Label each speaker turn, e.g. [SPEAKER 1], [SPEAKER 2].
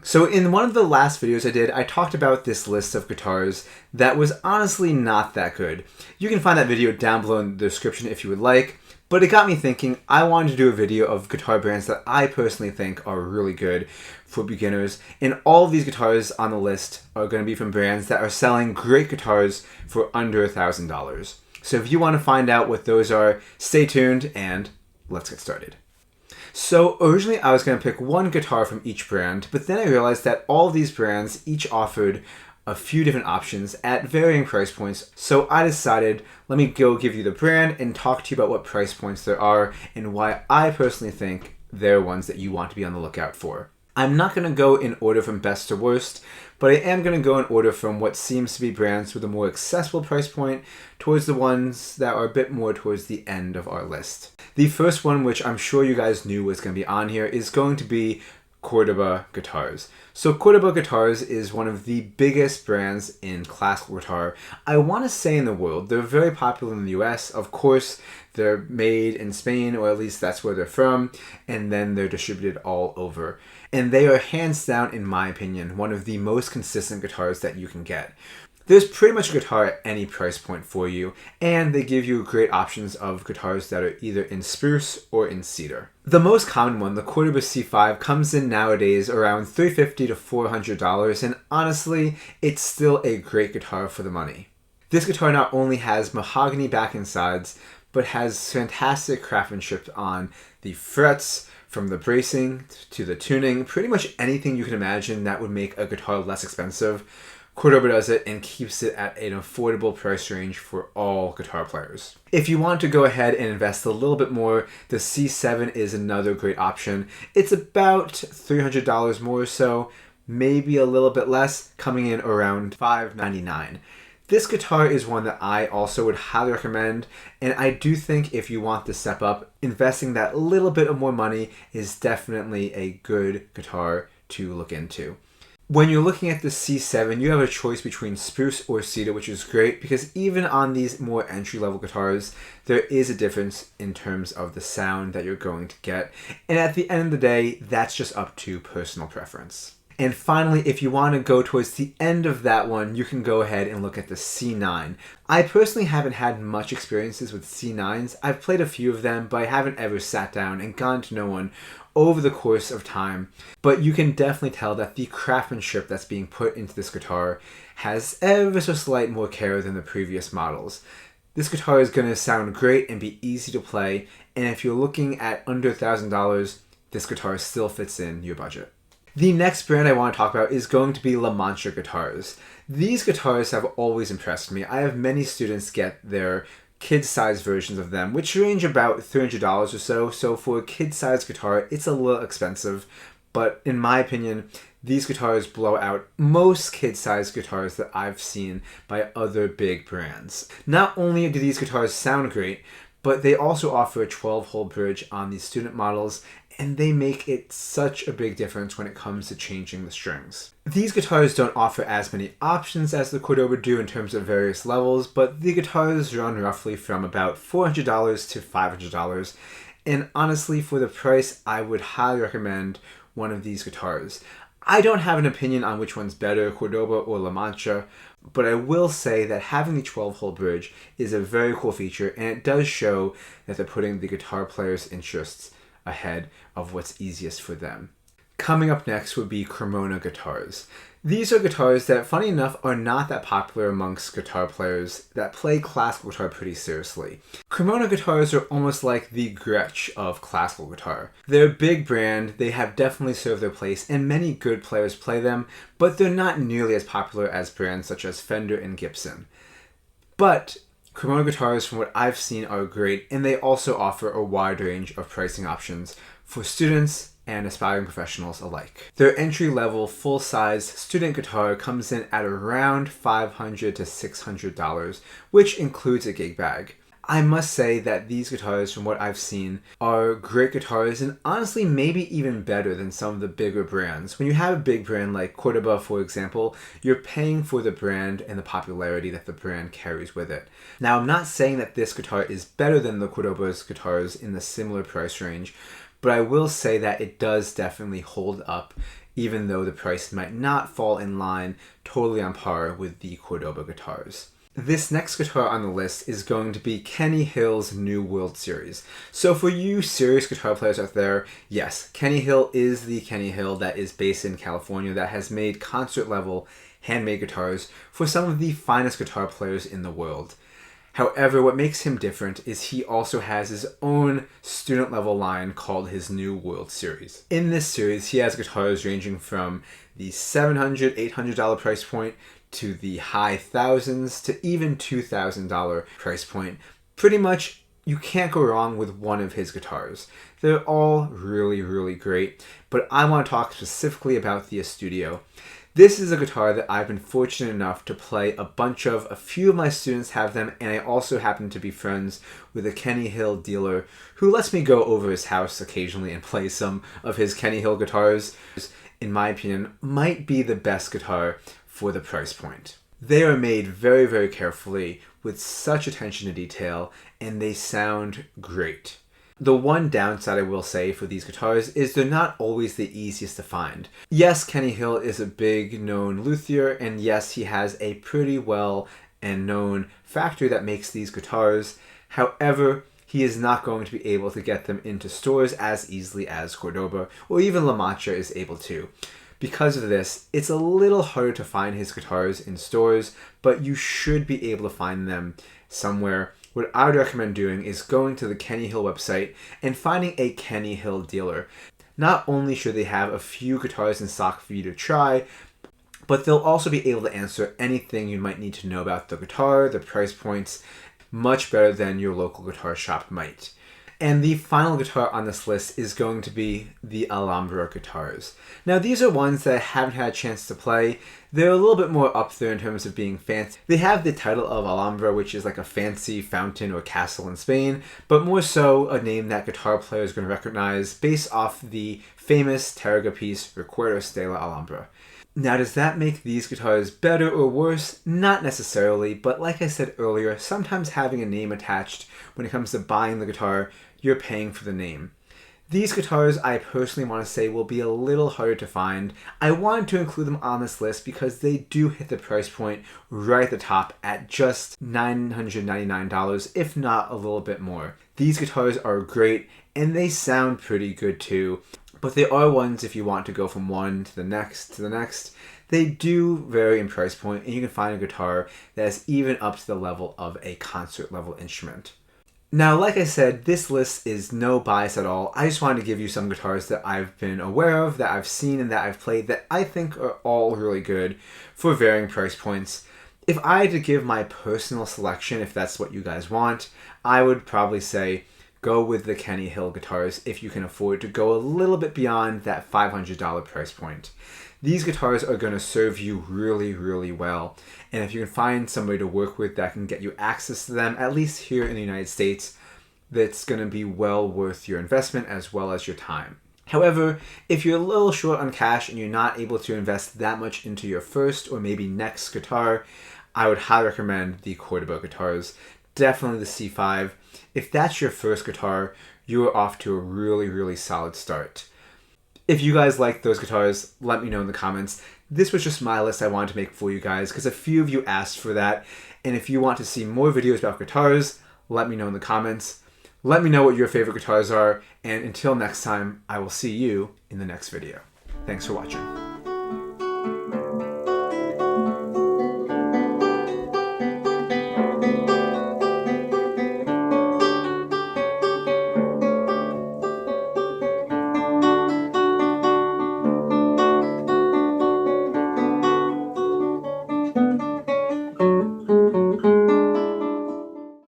[SPEAKER 1] So in one of the last videos I did, I talked about this list of guitars that was honestly not that good. You can find that video down below in the description if you would like, but it got me thinking I wanted to do a video of guitar brands that I personally think are really good for beginners, and all of these guitars on the list are going to be from brands that are selling great guitars for under $1,000. So if you want to find out what those are, stay tuned and let's get started. So originally I was going to pick one guitar from each brand, but then I realized that all of these brands each offered a few different options at varying price points. So I decided, let me go give you the brand and talk to you about what price points there are and why I personally think they're ones that you want to be on the lookout for. I'm not going to go in order from best to worst, but I am going to go in order from what seems to be brands with a more accessible price point towards the ones that are a bit more towards the end of our list. The first one, which I'm sure you guys knew was going to be on here, is going to be Cordoba Guitars. So Cordoba Guitars is one of the biggest brands in classical guitar, I want to say, in the world. They're very popular in the US. Of course, they're made in Spain, or at least that's where they're from, and then they're distributed all over. And they are hands down, in my opinion, one of the most consistent guitars that you can get. There's pretty much a guitar at any price point for you, and they give you great options of guitars that are either in spruce or in cedar. The most common one, the Cordoba C5, comes in nowadays around $350 to $400, and honestly, it's still a great guitar for the money. This guitar not only has mahogany back and sides, but has fantastic craftsmanship on the frets, from the bracing to the tuning, pretty much anything you can imagine that would make a guitar less expensive. Cordoba does it and keeps it at an affordable price range for all guitar players. If you want to go ahead and invest a little bit more, the C7 is another great option. It's about $300 more or so, maybe a little bit less, coming in around $599. This guitar is one that I also would highly recommend, and I do think if you want to step up, investing that little bit of more money is definitely a good guitar to look into. When you're looking at the C7, you have a choice between spruce or cedar, which is great because even on these more entry-level guitars, there is a difference in terms of the sound that you're going to get. And at the end of the day, that's just up to personal preference. And finally, if you want to go towards the end of that one, you can go ahead and look at the C9. I personally haven't had much experiences with C9s. I've played a few of them, but I haven't ever sat down and gotten to know one over the course of time. But you can definitely tell that the craftsmanship that's being put into this guitar has ever so slight more care than the previous models. This guitar is going to sound great and be easy to play, and if you're looking at under $1,000, this guitar still fits in your budget. The next brand I want to talk about is going to be Lamancha Guitars. These guitars have always impressed me. I have many students get their kid-sized versions of them, which range about $300 or so. So for a kid-sized guitar, it's a little expensive. But in my opinion, these guitars blow out most kid-sized guitars that I've seen by other big brands. Not only do these guitars sound great, but they also offer a 12-hole bridge on these student models, and they make it such a big difference when it comes to changing the strings. These guitars don't offer as many options as the Cordoba do in terms of various levels, but the guitars run roughly from about $400 to $500, and honestly, for the price, I would highly recommend one of these guitars. I don't have an opinion on which one's better, Cordoba or Lamancha, but I will say that having the 12-hole bridge is a very cool feature, and it does show that they're putting the guitar player's interests ahead of what's easiest for them. Coming up next would be Kremona Guitars. These are guitars that, funny enough, are not that popular amongst guitar players that play classical guitar pretty seriously. Kremona Guitars are almost like the Gretsch of classical guitar. They're a big brand, they have definitely served their place, and many good players play them, but they're not nearly as popular as brands such as Fender and Gibson. But Kremona Guitars, from what I've seen, are great, and they also offer a wide range of pricing options for students and aspiring professionals alike. Their entry-level, full-size student guitar comes in at around $500 to $600, which includes a gig bag. I must say that these guitars, from what I've seen, are great guitars and honestly maybe even better than some of the bigger brands. When you have a big brand like Cordoba, for example, you're paying for the brand and the popularity that the brand carries with it. Now, I'm not saying that this guitar is better than the Cordoba's guitars in the similar price range, but I will say that it does definitely hold up even though the price might not fall in line totally on par with the Cordoba guitars. This next guitar on the list is going to be Kenny Hill's new World Series. So for you serious guitar players out there, yes, Kenny Hill is the Kenny Hill that is based in California that has made concert level handmade guitars for some of the finest guitar players in the world. However, what makes him different is he also has his own student level line called his New World Series. In this series, he has guitars ranging from the $700, $800 price point to the high thousands to even $2,000 price point. Pretty much, you can't go wrong with one of his guitars. They're all really, really great, but I want to talk specifically about the Estudio. This is a guitar that I've been fortunate enough to play a few of my students have them, and I also happen to be friends with a Kenny Hill dealer who lets me go over his house occasionally and play some of his Kenny Hill guitars. In my opinion, might be the best guitar for the price point. They are made very, very carefully with such attention to detail, and they sound great. The one downside I will say for these guitars is they're not always the easiest to find. Yes, Kenny Hill is a big known luthier, and yes, he has a pretty well and known factory that makes these guitars. However, he is not going to be able to get them into stores as easily as Cordoba or even Lamancha is able to. Because of this, it's a little harder to find his guitars in stores, but you should be able to find them somewhere. What I would recommend doing is going to the Kenny Hill website and finding a Kenny Hill dealer. Not only should they have a few guitars in stock for you to try, but they'll also be able to answer anything you might need to know about the guitar, the price points, much better than your local guitar shop might. And the final guitar on this list is going to be the Alhambra Guitars. Now these are ones that I haven't had a chance to play. They're a little bit more up there in terms of being fancy. They have the title of Alhambra, which is like a fancy fountain or castle in Spain, but more so a name that guitar players are going to recognize based off the famous Targa piece Recuerdos de la Alhambra. Now, does that make these guitars better or worse? Not necessarily, but like I said earlier, sometimes having a name attached when it comes to buying the guitar, you're paying for the name. These guitars, I personally want to say, will be a little harder to find. I wanted to include them on this list because they do hit the price point right at the top at just $999, if not a little bit more. These guitars are great, and they sound pretty good too. But there are ones, if you want to go from one to the next, they do vary in price point, and you can find a guitar that is even up to the level of a concert level instrument. Now, like I said, this list is no bias at all. I just wanted to give you some guitars that I've been aware of, that I've seen, and that I've played that I think are all really good for varying price points. If I had to give my personal selection, if that's what you guys want, I would probably say go with the Kenny Hill guitars if you can afford to go a little bit beyond that $500 price point. These guitars are going to serve you really, really well. And if you can find somebody to work with that can get you access to them, at least here in the United States, that's going to be well worth your investment as well as your time. However, if you're a little short on cash and you're not able to invest that much into your first or maybe next guitar, I would highly recommend the Cordoba guitars. Definitely the C5. If that's your first guitar, you are off to a really, really solid start. If you guys like those guitars, let me know in the comments. This was just my list I wanted to make for you guys because a few of you asked for that. And if you want to see more videos about guitars, let me know in the comments. Let me know what your favorite guitars are. And until next time, I will see you in the next video. Thanks for watching.